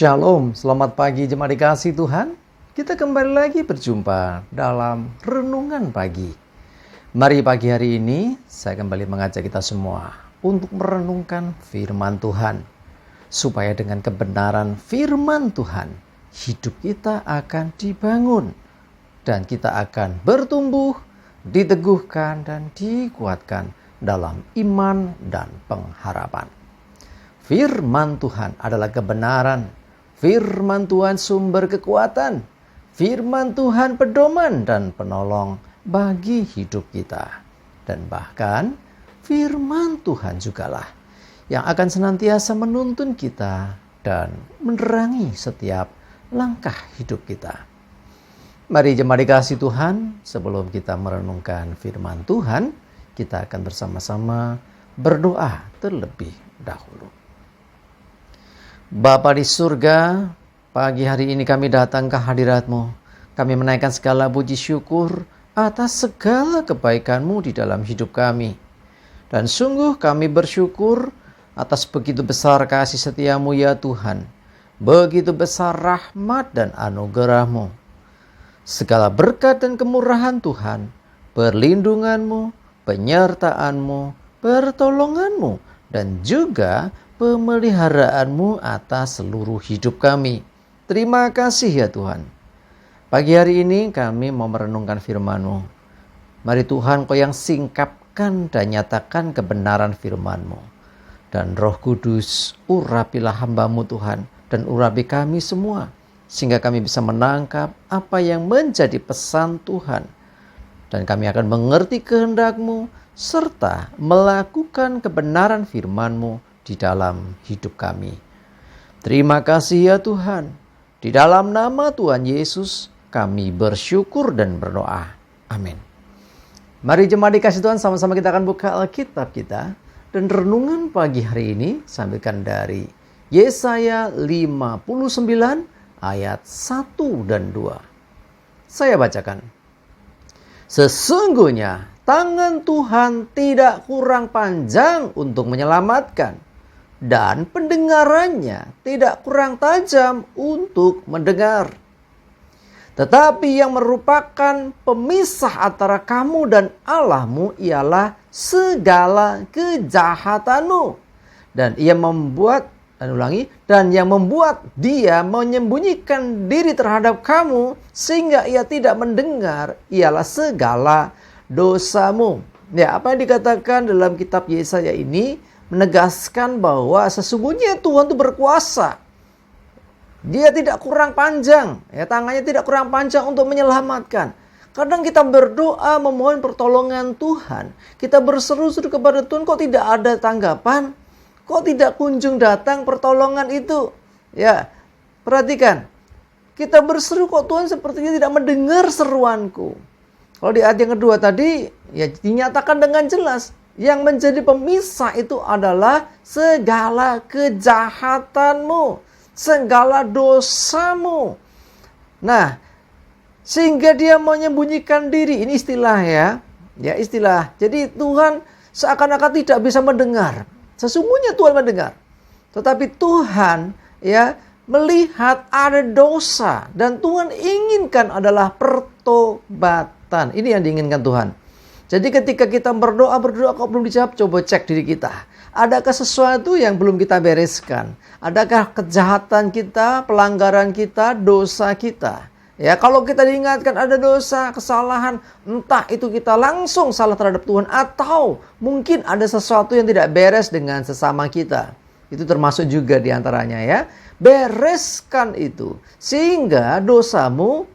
Shalom, selamat pagi jemaat dikasih Tuhan. Kita kembali lagi berjumpa dalam Renungan Pagi. Mari pagi hari ini saya kembali mengajak kita semua untuk merenungkan firman Tuhan. Supaya dengan kebenaran firman Tuhan, hidup kita akan dibangun. Dan kita akan bertumbuh, diteguhkan dan dikuatkan dalam iman dan pengharapan. Firman Tuhan adalah kebenaran. Firman Tuhan sumber kekuatan. Firman Tuhan pedoman dan penolong bagi hidup kita. Dan bahkan firman Tuhan jugalah yang akan senantiasa menuntun kita dan menerangi setiap langkah hidup kita. Mari jemaat dikasih Tuhan, sebelum kita merenungkan firman Tuhan, kita akan bersama-sama berdoa terlebih dahulu. Bapa di surga, pagi hari ini kami datang ke hadirat-Mu. Kami menaikkan segala puji syukur atas segala kebaikan-Mu di dalam hidup kami. Dan sungguh kami bersyukur atas begitu besar kasih setia-Mu ya Tuhan. Begitu besar rahmat dan anugerah-Mu. Segala berkat dan kemurahan Tuhan, perlindungan-Mu, penyertaan-Mu, pertolongan-Mu, dan juga pemeliharaanmu atas seluruh hidup kami. Terima kasih ya Tuhan. Pagi hari ini kami mau merenungkan firman-Mu. Mari Tuhan, Kau yang singkapkan dan nyatakan kebenaran firman-Mu. Dan Roh Kudus, urapilah hamba-Mu Tuhan, dan urapi kami semua, sehingga kami bisa menangkap apa yang menjadi pesan Tuhan. Dan kami akan mengerti kehendak-Mu, serta melakukan kebenaran firman-Mu di dalam hidup kami. Terima kasih ya Tuhan. Di dalam nama Tuhan Yesus kami bersyukur dan berdoa. Amin. Mari jemaat dikasih Tuhan, sama-sama kita akan buka Alkitab kita. Dan renungan pagi hari ini sambilkan dari Yesaya 59 ayat 1 dan 2. Saya bacakan. Sesungguhnya tangan Tuhan tidak kurang panjang untuk menyelamatkan, dan pendengarannya tidak kurang tajam untuk mendengar. Tetapi yang merupakan pemisah antara kamu dan Allahmu ialah segala kejahatanmu. Dan yang membuat dia menyembunyikan diri terhadap kamu sehingga ia tidak mendengar ialah segala dosamu. Ya, apa yang dikatakan dalam kitab Yesaya ini menegaskan bahwa sesungguhnya Tuhan itu berkuasa. Dia tidak kurang panjang, ya, tangannya tidak kurang panjang untuk menyelamatkan. Kadang kita berdoa memohon pertolongan Tuhan, kita berseru-seru kepada Tuhan, kok tidak ada tanggapan? Kok tidak kunjung datang pertolongan itu? Ya, perhatikan. Kita berseru kok Tuhan sepertinya tidak mendengar seruanku. Kalau di ayat yang kedua tadi, ya dinyatakan dengan jelas. Yang menjadi pemisah itu adalah segala kejahatanmu, segala dosamu. Nah, sehingga dia menyembunyikan diri. Ini istilah ya istilah. Jadi Tuhan seakan-akan tidak bisa mendengar. Sesungguhnya Tuhan mendengar. Tetapi Tuhan melihat ada dosa. Dan Tuhan inginkan adalah pertobatan. Ini yang diinginkan Tuhan. Jadi ketika kita berdoa kok belum dijawab, coba cek diri kita. Adakah sesuatu yang belum kita bereskan? Adakah kejahatan kita, pelanggaran kita, dosa kita? Ya, kalau kita diingatkan ada dosa, kesalahan, entah itu kita langsung salah terhadap Tuhan atau mungkin ada sesuatu yang tidak beres dengan sesama kita. Itu termasuk juga diantaranya ya. Bereskan itu sehingga dosamu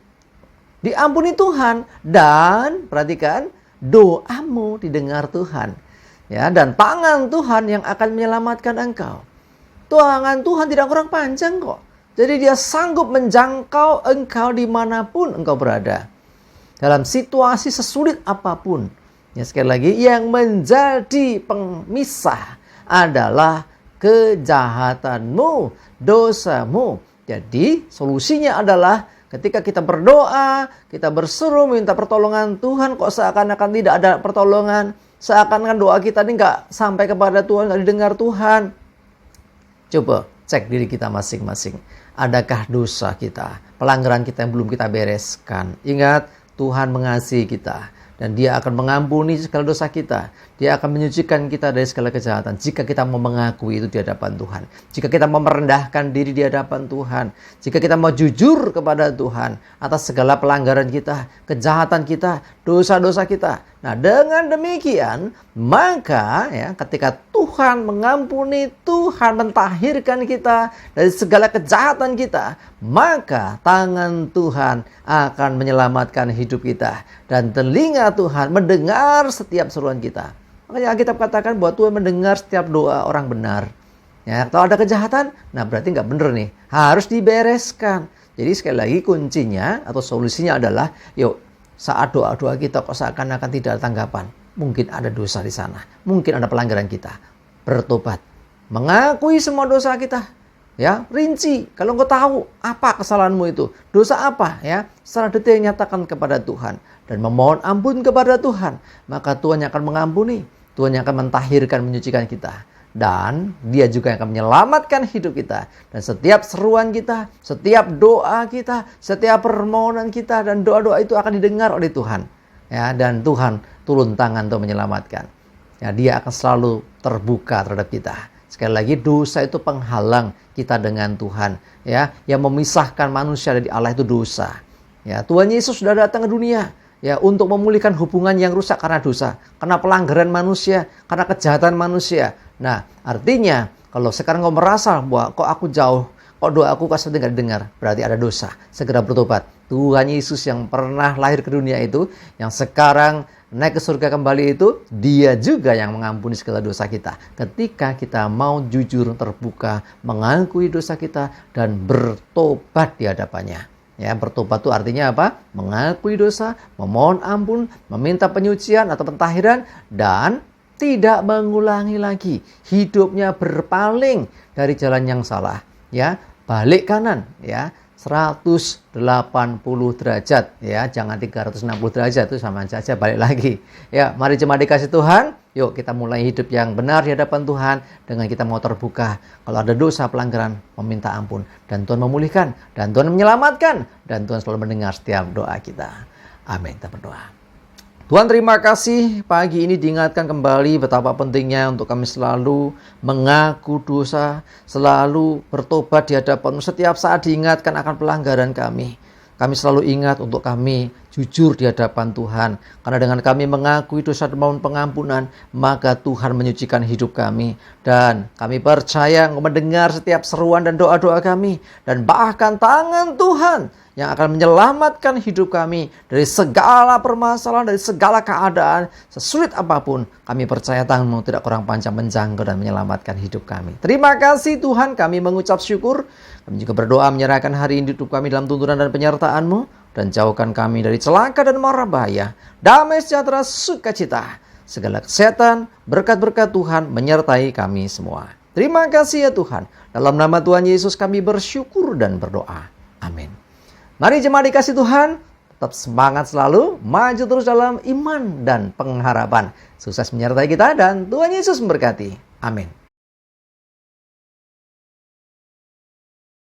diampuni Tuhan dan perhatikan, doamu didengar Tuhan. Ya, dan tangan Tuhan yang akan menyelamatkan engkau. Tangan Tuhan tidak kurang panjang kok. Jadi dia sanggup menjangkau engkau dimanapun engkau berada. Dalam situasi sesulit apapun. Ya, sekali lagi, yang menjadi pemisah adalah kejahatanmu, dosamu. Jadi solusinya adalah ketika kita berdoa, kita berseru minta pertolongan Tuhan, kok seakan-akan tidak ada pertolongan, seakan-akan doa kita ini nggak sampai kepada Tuhan, nggak didengar Tuhan. Coba cek diri kita masing-masing. Adakah dosa kita, pelanggaran kita yang belum kita bereskan? Ingat, Tuhan mengasihi kita. Dan Dia akan mengampuni segala dosa kita. Dia akan menyucikan kita dari segala kejahatan. Jika kita mau mengakui itu di hadapan Tuhan. Jika kita mau merendahkan diri di hadapan Tuhan. Jika kita mau jujur kepada Tuhan atas segala pelanggaran kita, kejahatan kita, dosa-dosa kita. Nah, dengan demikian, maka ya, ketika Tuhan mengampuni, Tuhan mentahirkan kita dari segala kejahatan kita, maka tangan Tuhan akan menyelamatkan hidup kita. Dan telinga Tuhan mendengar setiap seruan kita. Makanya Alkitab katakan bahwa Tuhan mendengar setiap doa orang benar. Ya, kalau ada kejahatan, nah berarti nggak benar nih. Harus dibereskan. Jadi sekali lagi kuncinya atau solusinya adalah, yuk, saat doa-doa kita kok seakan-akan tidak ada tanggapan. Mungkin ada dosa di sana. Mungkin ada pelanggaran kita. Bertobat. Mengakui semua dosa kita. Ya, rinci. Kalau engkau tahu apa kesalahanmu itu, dosa apa, ya, secara detail nyatakan kepada Tuhan dan memohon ampun kepada Tuhan, maka Tuhan yang akan mengampuni, Tuhan yang akan mentahirkan, menyucikan kita, dan Dia juga yang akan menyelamatkan hidup kita. Dan setiap seruan kita, setiap doa kita, setiap permohonan kita dan doa-doa itu akan didengar oleh Tuhan. Ya, dan Tuhan turun tangan untuk menyelamatkan. Ya, Dia akan selalu terbuka terhadap kita. Sekali lagi, dosa itu penghalang kita dengan Tuhan. Ya, yang memisahkan manusia dari Allah itu dosa. Ya, Tuhan Yesus sudah datang ke dunia, ya, untuk memulihkan hubungan yang rusak karena dosa, karena pelanggaran manusia, karena kejahatan manusia. Nah, artinya kalau sekarang kau merasa bahwa kok aku jauh, kok doaku kok seperti nggak didengar, berarti ada dosa. Segera bertobat. Tuhan Yesus yang pernah lahir ke dunia itu, yang sekarang naik ke surga kembali itu, Dia juga yang mengampuni segala dosa kita. Ketika kita mau jujur, terbuka, mengakui dosa kita, dan bertobat di hadapannya. Ya, bertobat itu artinya apa? Mengakui dosa, memohon ampun, meminta penyucian atau pentahiran, dan tidak mengulangi lagi. Hidupnya berpaling dari jalan yang salah. Ya, balik kanan, ya. 180 derajat, ya, jangan 360 derajat, itu sama saja balik lagi. Ya, mari jemaat dikasih Tuhan, yuk kita mulai hidup yang benar di hadapan Tuhan dengan kita mau terbuka. Kalau ada dosa pelanggaran, meminta ampun, dan Tuhan memulihkan, dan Tuhan menyelamatkan, dan Tuhan selalu mendengar setiap doa kita. Amin. Kita berdoa. Tuhan, terima kasih pagi ini diingatkan kembali betapa pentingnya untuk kami selalu mengaku dosa, selalu bertobat di hadapan-Mu. Setiap saat diingatkan akan pelanggaran kami. Kami selalu ingat untuk kami jujur di hadapan Tuhan. Karena dengan kami mengakui dosa dan mohon pengampunan, maka Tuhan menyucikan hidup kami. Dan kami percaya Engkau mendengar setiap seruan dan doa-doa kami. Dan bahkan tangan Tuhan yang akan menyelamatkan hidup kami dari segala permasalahan, dari segala keadaan, sesulit apapun. Kami percaya tangan-Mu tidak kurang panjang menjangkau dan menyelamatkan hidup kami. Terima kasih Tuhan, kami mengucap syukur. Kami juga berdoa menyerahkan hari ini hidup kami dalam tuntunan dan penyertaan-Mu. Dan jauhkan kami dari celaka dan mara bahaya. Damai sejahtera, sukacita, segala kesehatan, berkat-berkat Tuhan menyertai kami semua. Terima kasih ya Tuhan. Dalam nama Tuhan Yesus kami bersyukur dan berdoa. Amin. Mari jemaat dikasih Tuhan, tetap semangat selalu, maju terus dalam iman dan pengharapan. Sukses menyertai kita dan Tuhan Yesus memberkati. Amin.